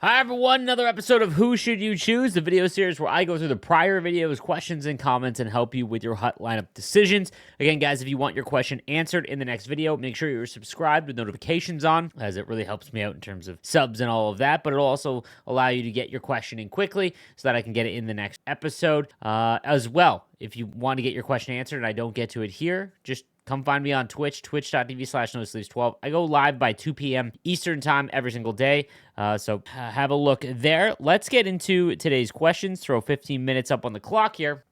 Hi everyone, another episode of Who Should You Choose, the video series where I go through the prior videos, questions, and comments and help you with your hut lineup decisions. Again, guys, if you want your question answered in the next video, make sure you're subscribed with notifications on, as it really helps me out in terms of subs and all of that, but it'll also allow you to get your question in quickly so that I can get it in the next episode. As well, if you want to get your question answered and I don't get to it here, just come find me on Twitch, twitch.tv/NoSleeves12. I go live by 2 p.m. Eastern time every single day, so have a look there. Let's get into today's questions. Throw 15 minutes up on the clock here,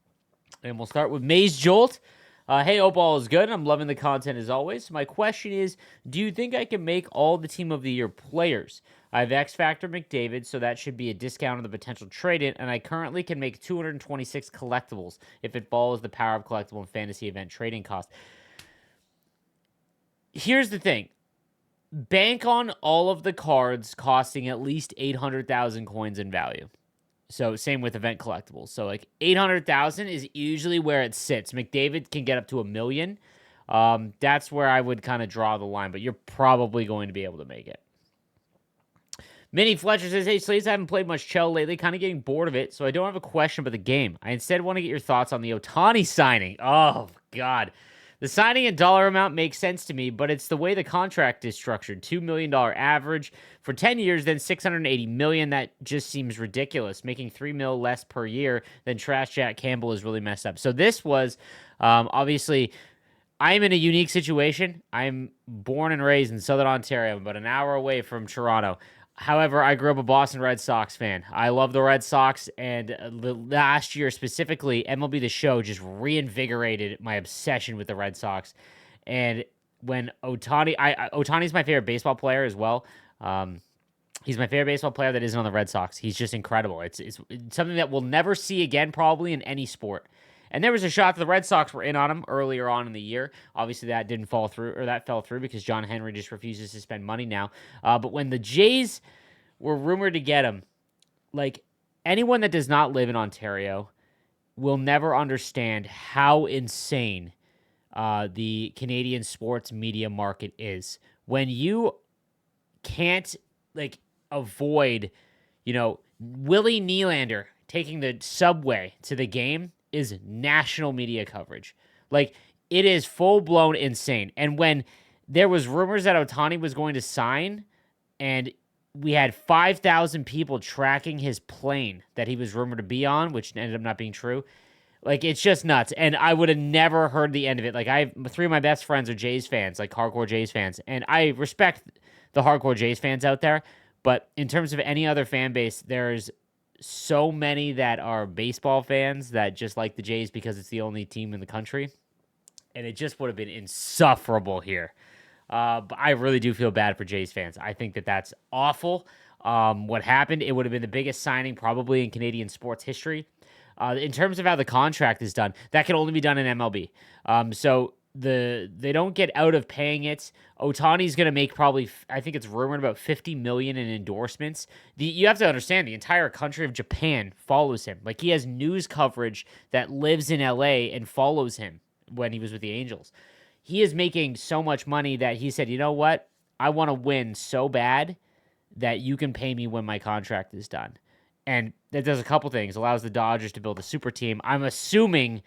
and we'll start with Maze Jolt. Hey, hope all is good. I'm loving the content as always. My question is, do you think I can make all the Team of the Year players? I have X Factor McDavid, so that should be a discount on the potential trade-in, and I currently can make 226 collectibles if it follows the power of collectible and fantasy event trading cost. Here's the thing. Bank on all of the cards costing at least 800,000 coins in value. So same with event collectibles. So like 800,000 is usually where it sits. McDavid can get up to 1 million. That's where I would kind of draw the line, but you're probably going to be able to make it. Minnie Fletcher says, hey, Slates, I haven't played much Chell lately, kind of getting bored of it, so I don't have a question about the game. I instead want to get your thoughts on the Ohtani signing. Oh, God. The signing and dollar amount makes sense to me, but it's the way the contract is structured. $2 million average for 10 years, then $680 million. That just seems ridiculous. Making $3 million less per year than Trash Jack Campbell is really messed up. So this was obviously, I'm in a unique situation. I'm born and raised in Southern Ontario, about an hour away from Toronto. However, I grew up a Boston Red Sox fan. I love the Red Sox, and last year specifically, MLB The Show just reinvigorated my obsession with the Red Sox. And when Ohtani's my favorite baseball player as well. He's my favorite baseball player that isn't on the Red Sox. He's just incredible. It's something that we'll never see again probably in any sport. And there was a shot that the Red Sox were in on him earlier on in the year. Obviously, that didn't fall through, or that fell through because John Henry just refuses to spend money now. But when the Jays were rumored to get him, like anyone that does not live in Ontario will never understand how insane the Canadian sports media market is. When you can't avoid, Willie Nylander taking the subway to the game is national media coverage. Like, it is full-blown insane. And when there was rumors that Ohtani was going to sign, and we had 5,000 people tracking his plane that he was rumored to be on, which ended up not being true, like, it's just nuts. And I would have never heard the end of it. Like, three of my best friends are Jays fans, like hardcore Jays fans. And I respect the hardcore Jays fans out there. But in terms of any other fan base, there's so many that are baseball fans that just like the Jays because it's the only team in the country. And it just would have been insufferable here. But I really do feel bad for Jays fans. I think that that's awful. What happened, it would have been the biggest signing probably in Canadian sports history. In terms of how the contract is done, that can only be done in MLB. So they don't get out of paying it. Ohtani's going to make probably, I think it's rumored, about $50 million in endorsements. You have to understand, the entire country of Japan follows him. Like, he has news coverage that lives in LA and follows him when he was with the Angels. He is making so much money that he said, you know what? I want to win so bad that you can pay me when my contract is done. And that does a couple things. Allows the Dodgers to build a super team. I'm assuming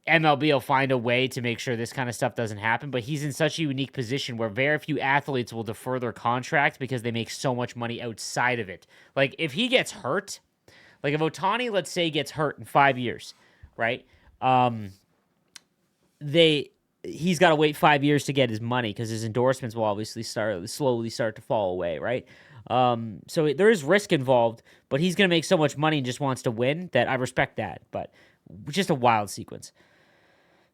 MLB will find a way to make sure this kind of stuff doesn't happen, but he's in such a unique position where very few athletes will defer their contract because they make so much money outside of it. Like, if he gets hurt, like if Ohtani, let's say, gets hurt in 5 years, right? He's got to wait 5 years to get his money because his endorsements will obviously slowly start to fall away, right? So there is risk involved, but he's going to make so much money and just wants to win that I respect that, but just a wild sequence.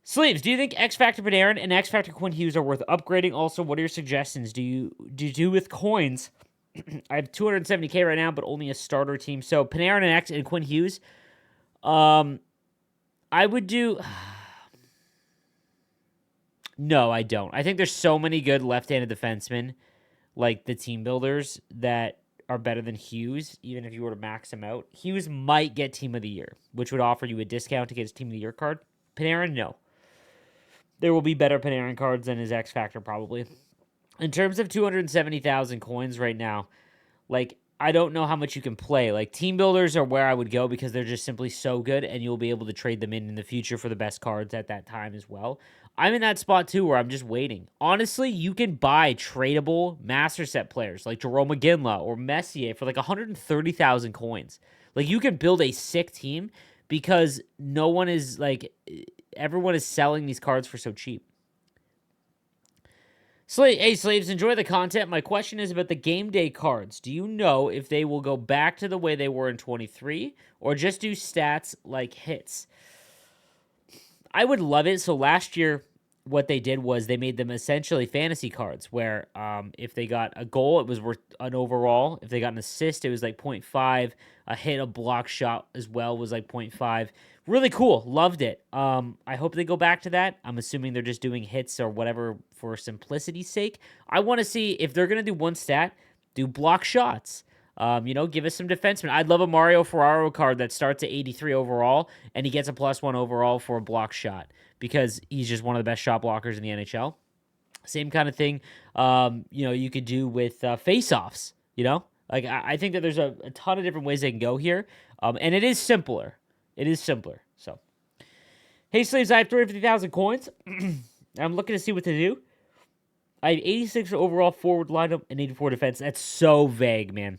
Sleeves, do you think X Factor Panarin and X Factor Quinn Hughes are worth upgrading? Also, what are your suggestions? Do you do with coins? I have 270K right now, but only a starter team. So Panarin and Quinn Hughes, I would do. No, I don't. I think there's so many good left-handed defensemen, like the team builders, that are better than Hughes, even if you were to max him out. Hughes might get Team of the Year, which would offer you a discount to get his Team of the Year card. Panarin, no. There will be better Panarin cards than his X Factor, probably. In terms of 270,000 coins right now, like, I don't know how much you can play. Like, team builders are where I would go because they're just simply so good, and you'll be able to trade them in the future for the best cards at that time as well. I'm in that spot too where I'm just waiting. Honestly, you can buy tradable master set players like Jerome McGinley or Messier for like 130,000 coins. Like, you can build a sick team because no one is like, everyone is selling these cards for so cheap. Hey, slaves, enjoy the content. My question is about the game day cards. Do you know if they will go back to the way they were in 23 or just do stats like hits? I would love it. So last year, what they did was they made them essentially fantasy cards where if they got a goal, it was worth an overall. If they got an assist, it was like 0.5. A hit, a block shot as well was like 0.5. Really cool. Loved it. I hope they go back to that. I'm assuming they're just doing hits or whatever for simplicity's sake. I want to see if they're going to do one stat, do block shots. Give us some defensemen. I'd love a Mario Ferraro card that starts at 83 overall, and he gets a +1 overall for a block shot because he's just one of the best shot blockers in the NHL. Same kind of thing, you could do with face-offs, Like, I think that there's a ton of different ways they can go here, and it is simpler. It is simpler, so. Hey, slaves, I have 350,000 coins. I'm looking to see what to do. I have 86 overall forward lineup and 84 defense. That's so vague, man.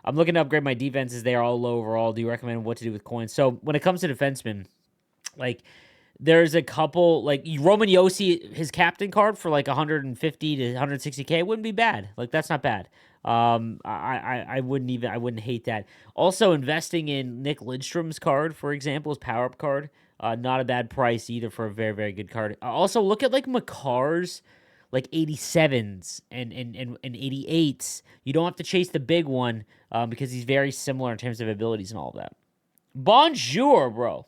I'm looking to upgrade my defenses. They are all low overall. Do you recommend what to do with coins? So when it comes to defensemen, like, there's a couple, like Roman Josi, his captain card for like 150 to 160K wouldn't be bad. Like, that's not bad. I wouldn't hate that. Also, investing in Nick Lidstrom's card, for example, his power up card, not a bad price either for a very, very good card. Also, look at like Makar's like 87s and 88s. You don't have to chase the big one because he's very similar in terms of abilities and all of that. Bonjour, bro.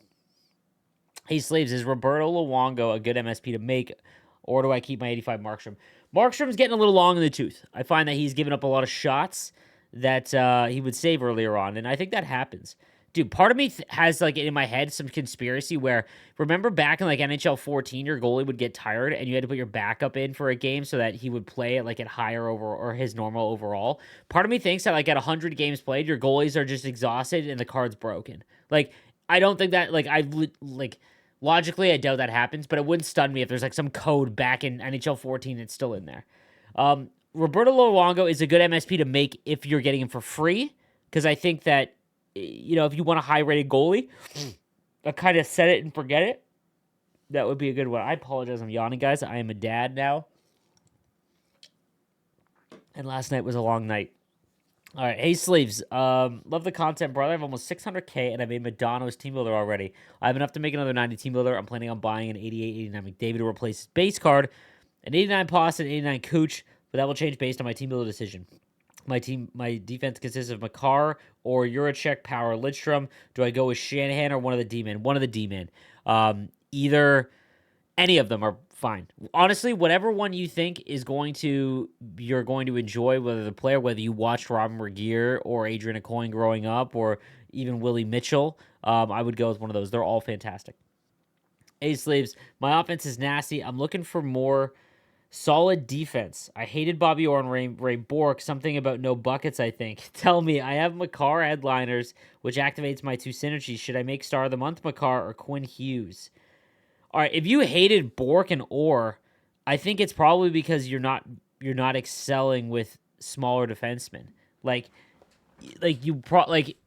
Hey, slaves, is Roberto Luongo a good MSP to make, or do I keep my 85 Markstrom? Markstrom's getting a little long in the tooth. I find that he's given up a lot of shots that he would save earlier on, and I think that happens. Dude, part of me has, like, in my head some conspiracy where, remember back in, like, NHL 14, your goalie would get tired, and you had to put your backup in for a game so that he would play at, like, at higher over, or his normal overall. Part of me thinks that, like, at 100 games played, your goalies are just exhausted and the card's broken. Like, I don't think that, like, logically, I doubt that happens, but it wouldn't stun me if there's like some code back in NHL 14 that's still in there. Roberto Luongo is a good MSP to make if you're getting him for free, because I think that, if you want a high-rated goalie, kind of set it and forget it, that would be a good one. I apologize, I'm yawning, guys. I am a dad now, and last night was a long night. All right, hey, sleeves. Love the content, brother. I have almost 600K, and I made Madonna's team builder already. I have enough to make another 90 team builder. I'm planning on buying an 88-89 McDavid to replace his base card, an 89 Pos, and 89 Cooch, but that will change based on my team builder decision. My defense consists of Makar or Juracek, Power, Lidstrom. Do I go with Shanahan or one of the D-men? One of the D-men. Either, any of them are fine. Honestly, whatever one you think you're going to enjoy, whether the player, whether you watched Robin Regeer or Adrian Aucoin growing up, or even Willie Mitchell, I would go with one of those. They're all fantastic. Hey, slaves, my offense is nasty. I'm looking for more solid defense. I hated Bobby Orr and Ray Bourque. Something about no buckets, I think. Tell me, I have Makar headliners, which activates my 2 synergies. Should I make Star of the Month Makar or Quinn Hughes? All right, if you hated Bourque and Orr, I think it's probably because you're not excelling with smaller defensemen.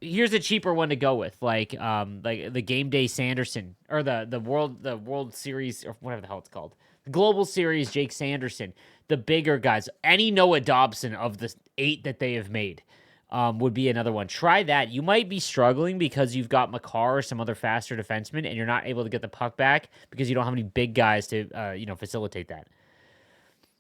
Here's a cheaper one to go with, like the Game Day Sanderson, or the World Series, or whatever the hell it's called, the Global Series Jake Sanderson, the bigger guys. Any Noah Dobson of the 8 that they have made would be another one. Try that. You might be struggling because you've got Makar or some other faster defenseman, and you're not able to get the puck back because you don't have any big guys to facilitate that.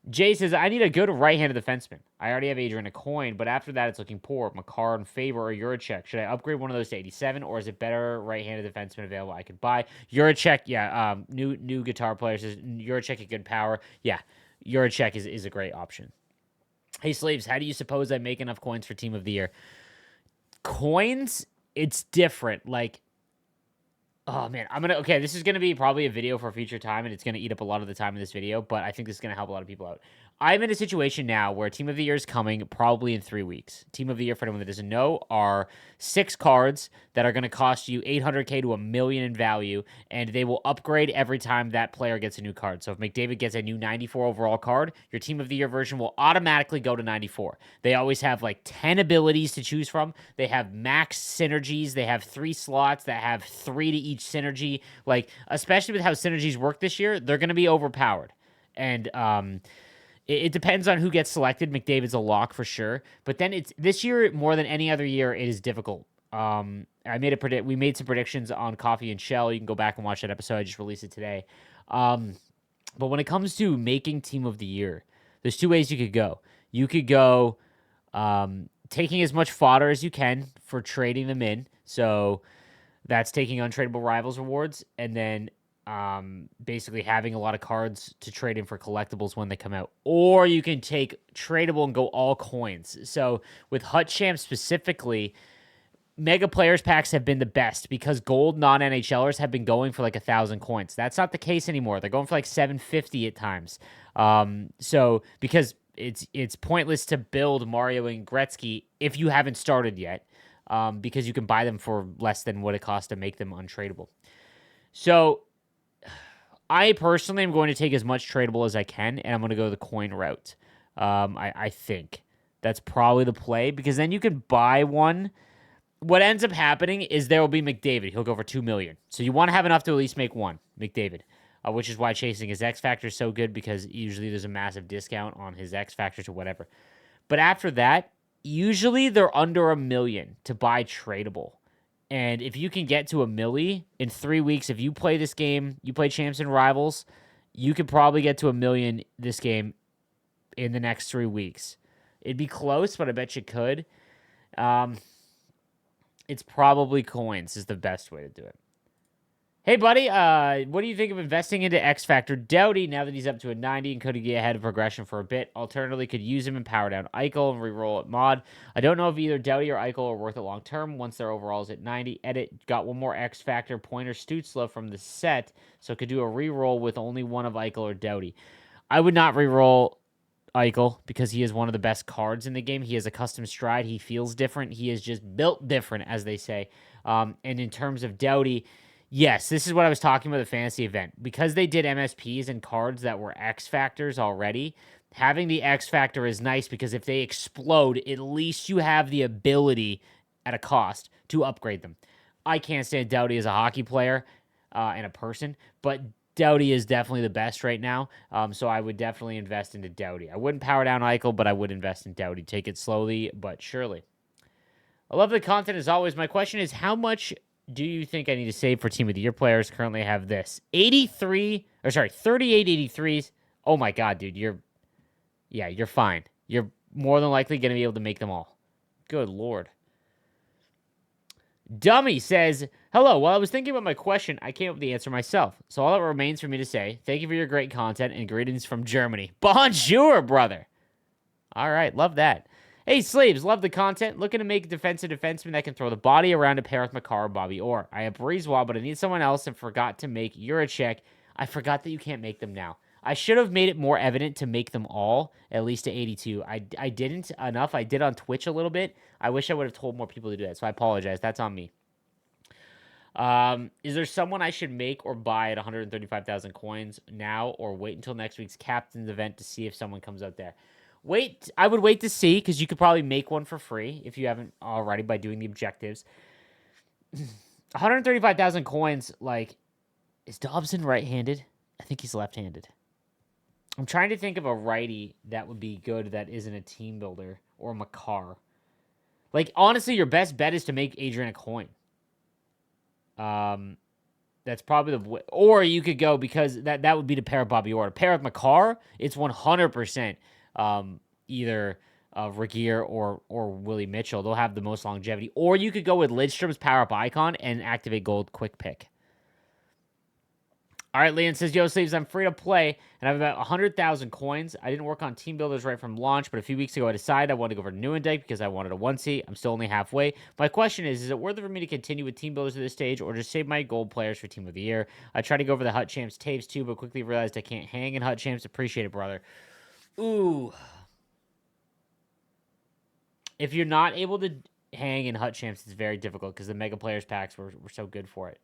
Jay says, I need a good right-handed defenseman. I already have Adrian Aucoin, but after that, it's looking poor. Makar in favor or Juracek. Should I upgrade one of those to 87, or is it better right-handed defenseman available I could buy? Juracek, yeah. New guitar player says, Juracek a good power. Yeah, Juracek is a great option. Hey, slaves, how do you suppose I make enough coins for Team of the Year? Coins, it's different. Like, oh, man, this is going to be probably a video for a future time, and it's going to eat up a lot of the time in this video, but I think this is going to help a lot of people out. I'm in a situation now where Team of the Year is coming probably in 3 weeks. Team of the Year, for anyone that doesn't know, are 6 cards that are going to cost you 800K to $1 million in value, and they will upgrade every time that player gets a new card. So if McDavid gets a new 94 overall card, your Team of the Year version will automatically go to 94. They always have like 10 abilities to choose from. They have max synergies. They have 3 slots that have 3 to each synergy. Like, especially with how synergies work this year, they're going to be overpowered. And it depends on who gets selected. McDavid's a lock for sure. But then it's this year more than any other year, it is difficult. We made some predictions on Coffee and Shell. You can go back and watch that episode. I just released it today. But when it comes to making Team of the Year, there's 2 ways you could go. You could go taking as much fodder as you can for trading them in. So that's taking untradeable rivals rewards, and then basically having a lot of cards to trade in for collectibles when they come out. Or you can take tradable and go all coins. So with Hut Champ specifically, Mega Players Packs have been the best because gold non-NHLers have been going for like 1,000 coins. That's not the case anymore. They're going for like 750 at times. So because it's pointless to build Mario and Gretzky if you haven't started yet, because you can buy them for less than what it costs to make them untradeable. So I personally am going to take as much tradable as I can, and I'm going to go the coin route. I think that's probably the play, because then you can buy one. What ends up happening is there will be McDavid. He'll go for $2 million. So you want to have enough to at least make one McDavid, which is why chasing his X Factor is so good, because usually there's a massive discount on his X Factor to whatever. But after that, usually they're under $1 million to buy tradable. And if you can get to $1 million in 3 weeks, if you play this game, you play Champs and Rivals, you could probably get to $1 million this game in the next 3 weeks. It'd be close, but I bet you could. It's probably coins is the best way to do it. Hey, buddy, what do you think of investing into X Factor Doughty now that he's up to a 90 and could get ahead of progression for a bit? Alternatively, could use him and power down Eichel and reroll at mod. I don't know if either Doughty or Eichel are worth it long term once their overalls at 90. Edit, got one more X Factor pointer Stutzla from the set, so could do a reroll with only one of Eichel or Doughty. I would not reroll Eichel because he is one of the best cards in the game. He has a custom stride. He feels different. He is just built different, as they say. And in terms of Doughty, yes, this is what I was talking about the fantasy event. Because they did MSPs and cards that were X Factors already, having the X Factor is nice because if they explode, at least you have the ability at a cost to upgrade them. I can't stand Doughty as a hockey player and a person, but Doughty is definitely the best right now, so I would definitely invest into Doughty. I wouldn't power down Eichel, but I would invest in Doughty. Take it slowly but surely. I love the content as always. My question is, how much do you think I need to save for Team of the Year players? Currently I have this. 38 83s. Oh my god, dude. You're fine. You're more than likely going to be able to make them all. Good lord. Dummy says, hello, while I was thinking about my question, I came up with the answer myself. So all that remains for me to say, thank you for your great content and greetings from Germany. Bonjour, brother. All right, love that. Hey, slaves, love the content. Looking to make a defensive defenseman that can throw the body around to pair with Makar or Bobby Orr. I have Breezewall, but I need someone else and forgot to make Juracek. I forgot that you can't make them now. I should have made it more evident to make them all, at least to 82. I didn't enough. I did on Twitch a little bit. I wish I would have told more people to do that, so I apologize. That's on me. Is there someone I should make or buy at 135,000 coins now, or wait until next week's captain's event to see if someone comes out there? I would wait to see, because you could probably make one for free if you haven't already by doing the objectives. 135,000 coins, like, is Dobson right-handed? I think he's left-handed. I'm trying to think of a righty that would be good that isn't a team builder or Makar. Like, honestly, your best bet is to make Adrian a coin. That's probably the way. Or you could go, because that would be to pair with Bobby Orr. To pair with Makar, it's 100% either Regeer or Willie Mitchell. They'll have the most longevity. Or you could go with Lidstrom's power-up icon and activate gold quick pick. All right, Leon says, yo, Sleeves, I'm free to play, and I have about 100,000 coins. I didn't work on team builders right from launch, but a few weeks ago I decided I wanted to go for Nieuwendyk because I wanted a 1C. I'm still only halfway. My question is it worth it for me to continue with team builders at this stage, or just save my gold players for Team of the Year? I tried to go for the Hut Champs Taves too, but quickly realized I can't hang in Hut Champs. Appreciate it, brother. Ooh. If you're not able to hang in Hut Champs, it's very difficult because the Mega Players packs were so good for it.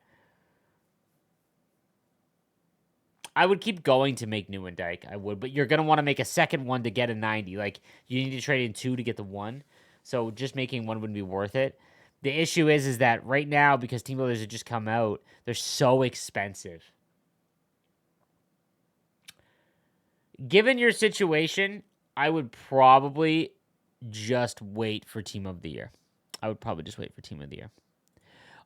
I would keep going to make New and Dyke. I would, but you're going to want to make a second one to get a 90. Like, you need to trade in 2 to get the 1. So just making 1 wouldn't be worth it. The issue is that right now, because Team Builders have just come out, they're so expensive. Given your situation, I would probably just wait for Team of the Year. I would probably just wait for Team of the Year.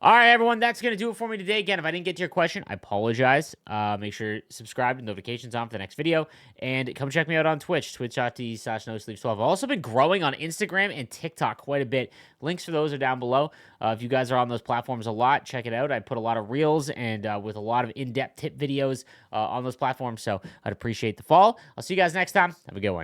All right, everyone, that's going to do it for me today. Again, if I didn't get to your question, I apologize. Make sure you subscribe and notifications on for the next video. And come check me out on Twitch, twitch.tv/nosleeves12. I've also been growing on Instagram and TikTok quite a bit. Links for those are down below. If you guys are on those platforms a lot, check it out. I put a lot of reels and with a lot of in-depth tip videos on those platforms, so I'd appreciate the follow. I'll see you guys next time. Have a good one.